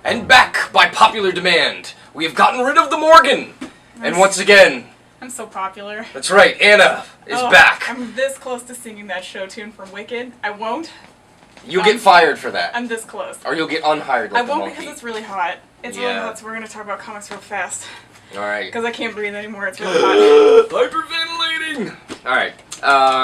And back by popular demand, we have gotten rid of the Morgan. And once again, I'm so popular. That's right, Anna is back. I'm this close to singing that show tune from Wicked. I won't. You'll get fired for that. I'm this close. Or you'll get unhired like I won't the monkey. because it's really hot. It's really hot, so we're going to talk about comics real fast. Alright. Because I can't breathe anymore, it's really hot. Hyperventilating! Alright,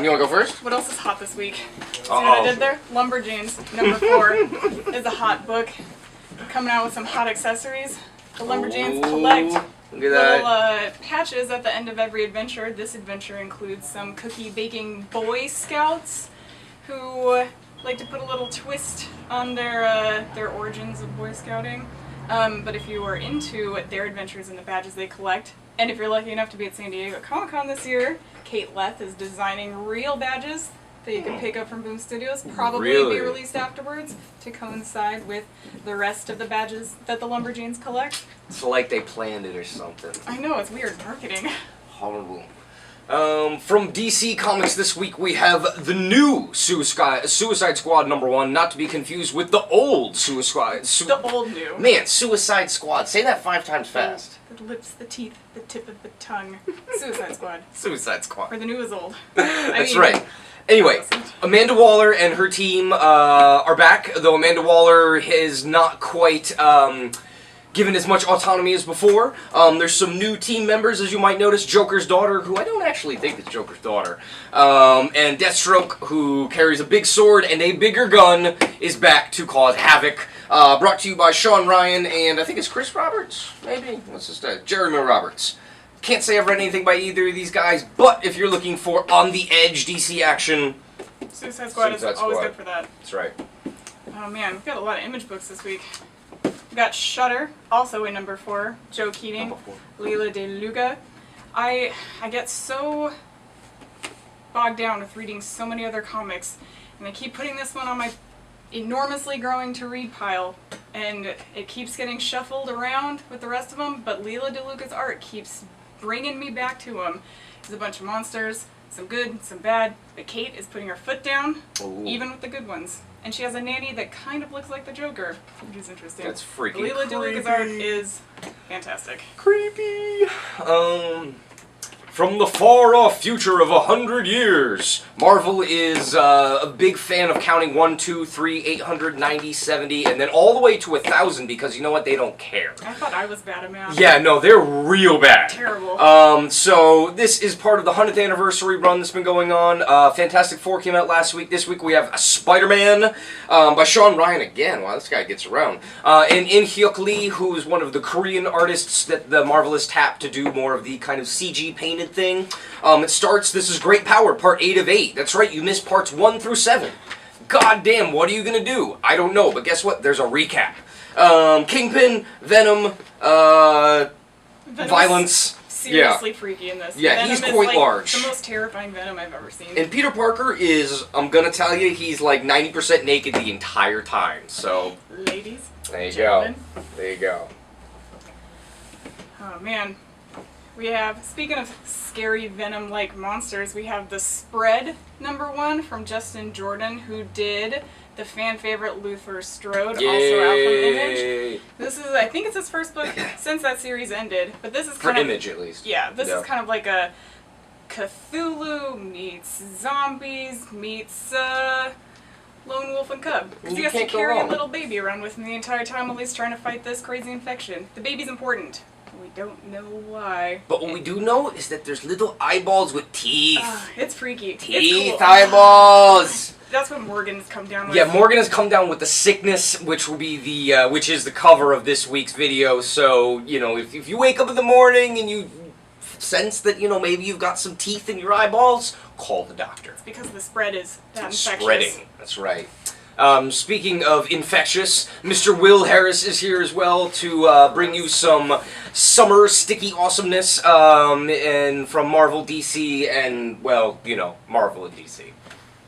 you want to go first? What else is hot this week? See what I did there? Lumberjanes, number 4, is a hot book. Coming out with some hot accessories. The Lumberjanes collect look at that. little patches at the end of every adventure. This adventure includes some cookie baking Boy Scouts who like to put a little twist on their origins of Boy Scouting. But if you are into their adventures and the badges they collect, and if you're lucky enough to be at San Diego Comic-Con this year, Kate Leth is designing real badges that you can pick up from Boom Studios, probably be released afterwards to coincide with the rest of the badges that the Lumberjanes collect. It's like they planned it or something. I know, it's weird marketing. Horrible. From DC Comics this week we have the new Suicide Squad #1, not to be confused with the old Suicide. The old new. Man, Suicide Squad. Say that 5 times fast. The lips, the teeth, the tip of the tongue. Suicide Squad. Suicide Squad. Or the new is old. That's right. Anyway, Amanda Waller and her team are back, though Amanda Waller has not quite given as much autonomy as before. There's some new team members, as you might notice. Joker's daughter, who I don't actually think is Joker's daughter, and Deathstroke, who carries a big sword and a bigger gun, is back to cause havoc. Brought to you by Sean Ryan and I think it's Chris Roberts, maybe? What's his name? Jeremy Roberts. Can't say I've read anything by either of these guys, but if you're looking for on-the-edge DC action, Suicide Squad is always good for that. That's right. Oh man, we've got a lot of Image books this week. We got Shudder, also in number 4, Joe Keating, Lela DeLuca. I get so bogged down with reading so many other comics, and I keep putting this one on my enormously growing to read pile, and it keeps getting shuffled around with the rest of them, but Lela DeLuca's art keeps bringing me back to him. There's a bunch of monsters, some good, some bad, but Kate is putting her foot down, even with the good ones. And she has a nanny that kind of looks like the Joker, which is interesting. That's freaking Lela DeLuca's art is fantastic. Creepy. From the far-off future of 100 years, Marvel is a big fan of counting 1, 2, 3, 890, 70, and then all the way to 1,000 because you know what? They don't care. I thought I was bad at math. Yeah, no, they're real bad. Terrible. So this is part of the 100th anniversary run that's been going on. Fantastic Four came out last week. This week we have SpiderMan by Sean Ryan again. Wow, this guy gets around. And In Hyuk Lee, who is one of the Korean artists that the Marvel has tapped to do more of the kind of CG painted thing. It starts, this is Great Power, part 8 of 8. That's right, you missed parts 1 through 7. God damn, what are you gonna do? I don't know, but guess what? There's a recap. Kingpin, Venom, violence. Seriously freaky in this. Yeah, Venom he's is quite large. The most terrifying Venom I've ever seen. And Peter Parker is, I'm gonna tell you, he's like 90% naked the entire time, so... Ladies, there you gentlemen. go. There you go. Oh man. We have, speaking of scary Venom-like monsters, we have The Spread #1 from Justin Jordan, who did the fan favorite Luther Strode, also out from Image. This is, I think it's his first book since that series ended, but this is kind of... For Image, at least. Yeah, this is kind of like a Cthulhu meets zombies meets Lone Wolf and Cub. Because he has to carry a little baby around with him the entire time while he's trying to fight this crazy infection. The baby's important. We don't know why. But what we do know is that there's little eyeballs with teeth. It's freaky. Teeth, it's cool. eyeballs! That's what Morgan's come down with. Yeah, Morgan has come down with the sickness, which will be the, which is the cover of this week's video. So, you know, if you wake up in the morning and you sense that, you know, maybe you've got some teeth in your eyeballs, call the doctor. It's because the spread is that infectious. Spreading, that's right. Speaking of infectious, Mr. Will Harris is here as well to bring you some summer sticky awesomeness and from Marvel, DC, and, well, you know, Marvel and DC.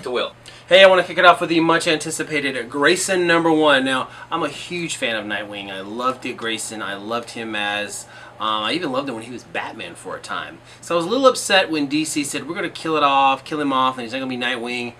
To Will. Hey, I want to kick it off with the much anticipated Grayson #1. Now, I'm a huge fan of Nightwing. I loved it, Grayson. I loved him as... I even loved it when he was Batman for a time. So I was a little upset when DC said, we're going to kill him off, and he's not going to be Nightwing.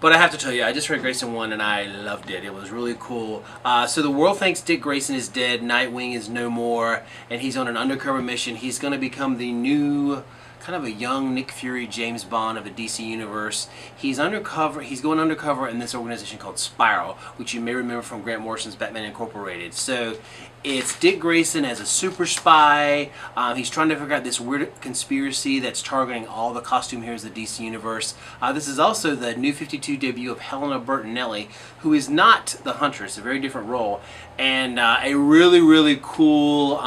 But I have to tell you, I just read Grayson 1 and I loved it. It was really cool. So the world thinks Dick Grayson is dead, Nightwing is no more, and he's on an undercover mission. He's going to become the new, kind of a young Nick Fury, James Bond of the DC Universe. He's undercover. He's going undercover in this organization called Spiral, which you may remember from Grant Morrison's Batman Incorporated. So it's Dick Grayson as a super spy. He's trying to figure out this weird conspiracy that's targeting all the costume heroes of the DC Universe. This is also the New 52 debut of Helena Bertinelli, who is not the Huntress, a very different role, and a really, really cool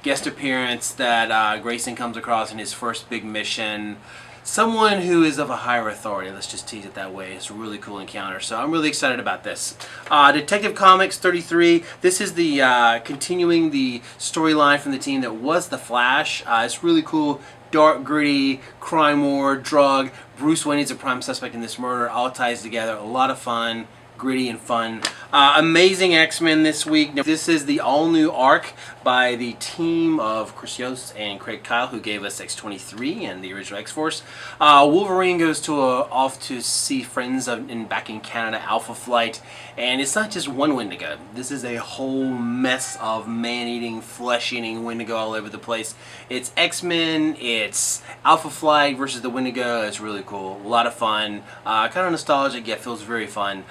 guest appearance that Grayson comes across in his first big mission. Someone who is of a higher authority, let's just tease it that way. It's a really cool encounter, so I'm really excited about this. Detective Comics 33, this is the continuing the storyline from the team that was The Flash. It's really cool, dark, gritty, crime war, drug. Bruce Wayne is a prime suspect in this murder, all ties together, a lot of fun. Gritty and fun. Amazing X-Men this week. This is the all-new arc by the team of Chris Yost and Craig Kyle, who gave us X-23 and the original X-Force. Wolverine goes to off to see friends back in Canada, Alpha Flight, and it's not just one Wendigo. This is a whole mess of man-eating, flesh-eating Wendigo all over the place. It's X-Men, it's Alpha Flight versus the Wendigo. It's really cool. A lot of fun. Kind of nostalgic, yet feels very fun.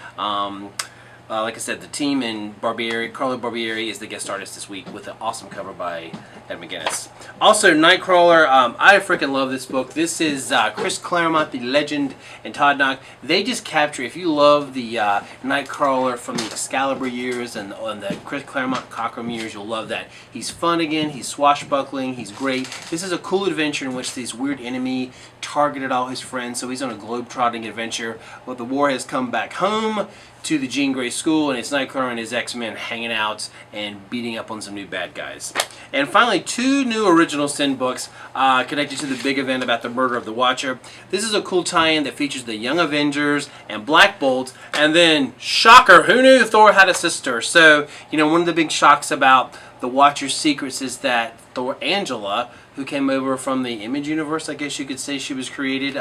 Like I said, the team in Barbieri, Carlo Barbieri is the guest artist this week with an awesome cover by Ed McGuinness. Also, Nightcrawler, I freaking love this book. This is Chris Claremont, the legend, and Todd Knock. They just capture, if you love the Nightcrawler from the Excalibur years and the Chris Claremont Cockrum years, you'll love that. He's fun again, he's swashbuckling, he's great. This is a cool adventure in which this weird enemy targeted all his friends, so he's on a globe-trotting adventure. But the war has come back home to the Jean Grey School, and it's Nightcrawler and his X-Men hanging out and beating up on some new bad guys. And finally, 2 new original Sin books connected to the big event about the murder of the Watcher. This is a cool tie-in that features the Young Avengers and Black Bolt, and then, shocker, who knew Thor had a sister? So, one of the big shocks about the Watcher's secrets is that Thor Angela, who came over from the Image universe, I guess you could say she was created.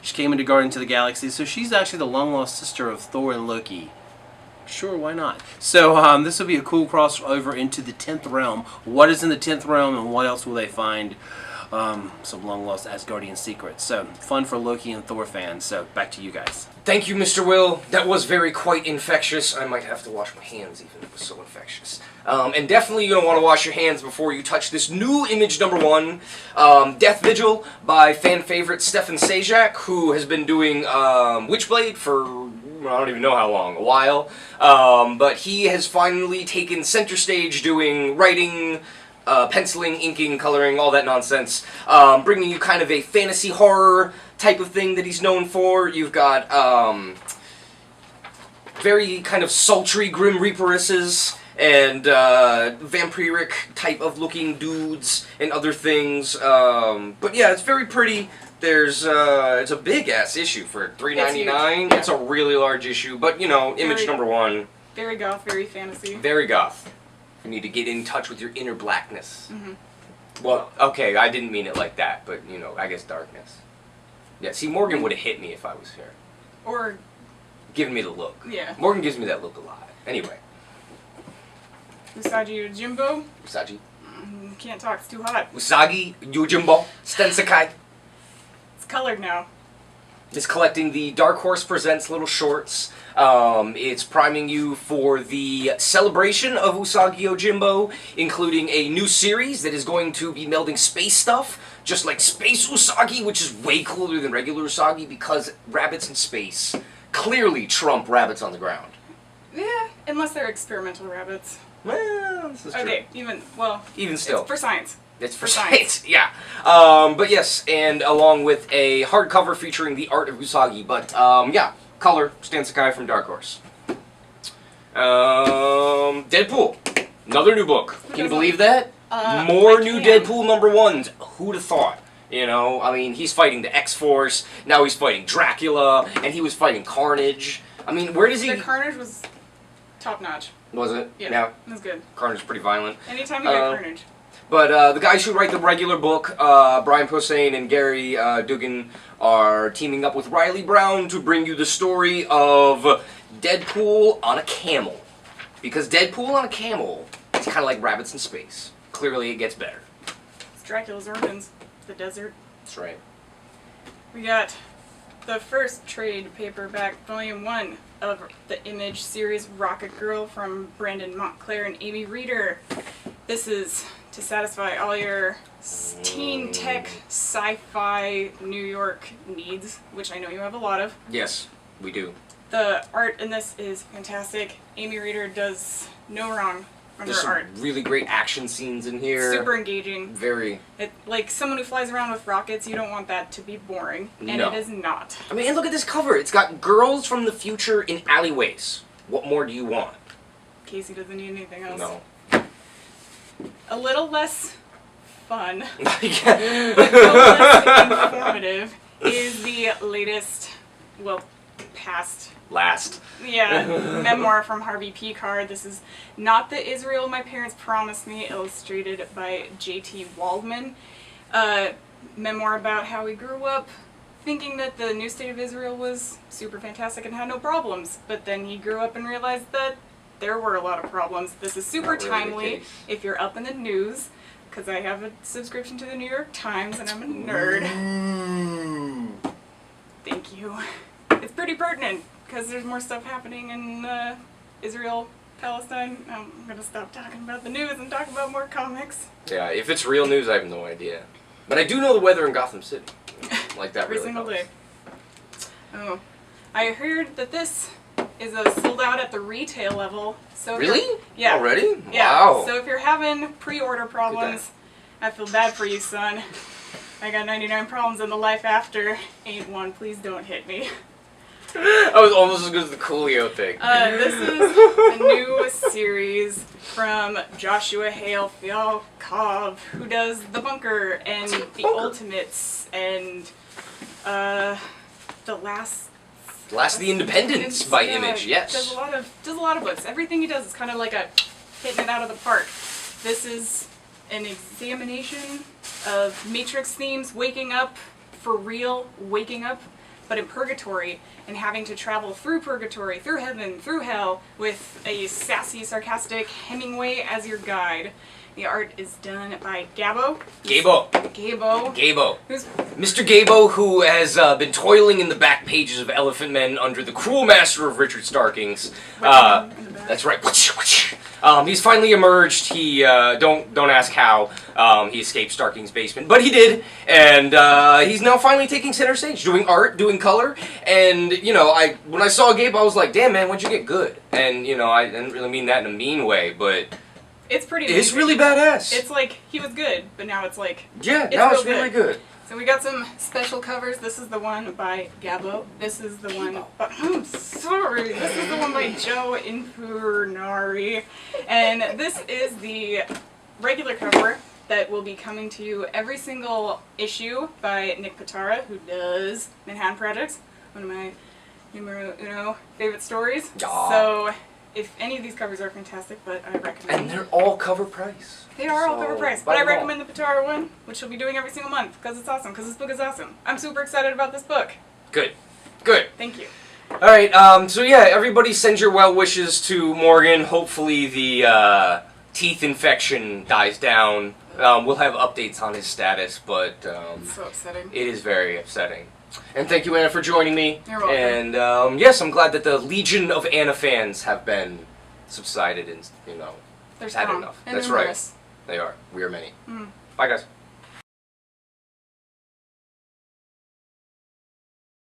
She came into Guardians of the Galaxy, so she's actually the long-lost sister of Thor and Loki. Sure, why not? So this will be a cool crossover into the 10th realm. What is in the 10th realm, and what else will they find? Some long-lost Asgardian secrets. So, fun for Loki and Thor fans. So, back to you guys. Thank you, Mr. Will. That was quite infectious. I might have to wash my hands even. It was so infectious. And definitely you're going to want to wash your hands before you touch this new Image #1, Death Vigil by fan favorite Stefan Sajak, who has been doing Witchblade for I don't even know how long, a while. But he has finally taken center stage doing writing, penciling, inking, coloring, all that nonsense, bringing you kind of a fantasy horror type of thing that he's known for. You've got very kind of sultry Grim Reaperesses and vampiric type of looking dudes and other things. But yeah, it's very pretty. There's it's a big ass issue for $3.99. It's a really large issue, but Image #1. Very goth, very fantasy. Very goth. You need to get in touch with your inner blackness. Mm-hmm. Well, okay, I didn't mean it like that, but I guess darkness. Yeah, see, Morgan would have hit me if I was here. Or giving me the look. Yeah. Morgan gives me that look a lot. Anyway. Usagi Yojimbo. Usagi. Can't talk, it's too hot. Usagi Yojimbo Stensekai. It's colored now. It's collecting the Dark Horse Presents little shorts. It's priming you for the celebration of Usagi Yojimbo, including a new series that is going to be melding space stuff, just like Space Usagi, which is way cooler than regular Usagi because rabbits in space clearly trump rabbits on the ground. Yeah, unless they're experimental rabbits. Well, this is true. Okay, even still. It's for science. It's for science, yeah. But yes, and along with a hardcover featuring the art of Usagi. But yeah, color, Stan Sakai from Dark Horse. Deadpool, another new book. Can you believe that? More new Deadpool #1s. Who'd have thought? I mean, he's fighting the X-Force, now he's fighting Dracula, and he was fighting Carnage. I mean, where does he... The Carnage was top-notch. Was it? Yeah, it was good. Carnage is pretty violent. Anytime you get Carnage. But the guys who write the regular book, Brian Posehn and Gary Duggan, are teaming up with Riley Brown to bring you the story of Deadpool on a camel. Because Deadpool on a camel is kind of like rabbits in space. Clearly it gets better. It's Dracula's origins, the desert. That's right. We got the first trade paperback, Volume 1 of the Image series Rocket Girl from Brandon Montclair and Amy Reeder. This is to satisfy all your teen tech sci-fi New York needs, which I know you have a lot of. Yes, we do. The art in this is fantastic. Amy Reeder does no wrong on There's her some art. really great action scenes in here. Super engaging. Very. Like someone who flies around with rockets, you don't want that to be boring, and No. it is not. I mean, and look at this cover. It's got girls from the future in alleyways. What more do you want? Casey doesn't need anything else. No. A little less fun, a Yeah. little less informative is the latest, well, past, Last. memoir from Harvey Picard. This is Not the Israel My Parents Promised Me, illustrated by J.T. Waldman. Memoir about how he grew up thinking that the new state of Israel was super fantastic and had no problems, but then he grew up and realized that there were a lot of problems. This is super Not really the timely case. if you're up in the news, because I have a subscription to the New York Times and I'm a nerd. Thank you. It's pretty pertinent, because there's more stuff happening in Israel, Palestine. I'm going to stop talking about the news and talk about more comics. Yeah, if it's real news, I have no idea. But I do know the weather in Gotham City. Like that Every really single helps. day. Oh, I heard that this is sold out at the retail level. So if Really? you're- Yeah. Already? Yeah. Wow. So if you're having pre-order problems, I feel bad for you, son. I got 99 problems in the life after. Ain't one. Please don't hit me. I was almost as good as the Coolio thing. This is a new series from Joshua Hale Fialkov, who does The Bunker and The Ultimates and The Last Last of the Independence by Yeah, Image, yes. Does a lot of books. Everything he does is kind of like a hitting it out of the park. This is an examination of Matrix themes, waking up for real, waking up, but in purgatory and having to travel through purgatory, through heaven, through hell, with a sassy, sarcastic Hemingway as your guide. The art is done by Gabo. Gabo. Who's Mr. Gabo, who has been toiling in the back pages of Elephant Men under the cruel master of Richard Starkings. That's right. He's finally emerged. He don't ask how. He escaped Starking's basement, but he did, and he's now finally taking center stage, doing art, doing color, and when I saw Gabe, I was like, "Damn man, when'd you get good?" And I didn't really mean that in a mean way, but it's pretty. it's amazing. really badass. It's like he was good, but now it's like Yeah, it's now real it's really good. So we got some special covers. This is the one by Gabo. This is the one by, I'm sorry. This is the one by Joe Infurnari. And this is the regular cover that will be coming to you every single issue by Nick Pitara, who does Manhattan Projects, one of my numero uno favorite stories. Aw. So if any of these covers are fantastic, but I recommend And they're all cover price. they are all cover So, price, buy but I them all. recommend the Pitara one, which she'll be doing every single month, because it's awesome, because this book is awesome. I'm super excited about this book. Good. Thank you. Alright, so yeah, everybody send your well wishes to Morgan. Hopefully the teeth infection dies down. We'll have updates on his status, but It's so upsetting. it is very upsetting. And thank you, Anna, for joining me. You're welcome. And yes, I'm glad that the legion of Anna fans have been subsided and, They're had strong. enough. And That's numerous. right. They are. We are many. Mm. Bye, guys.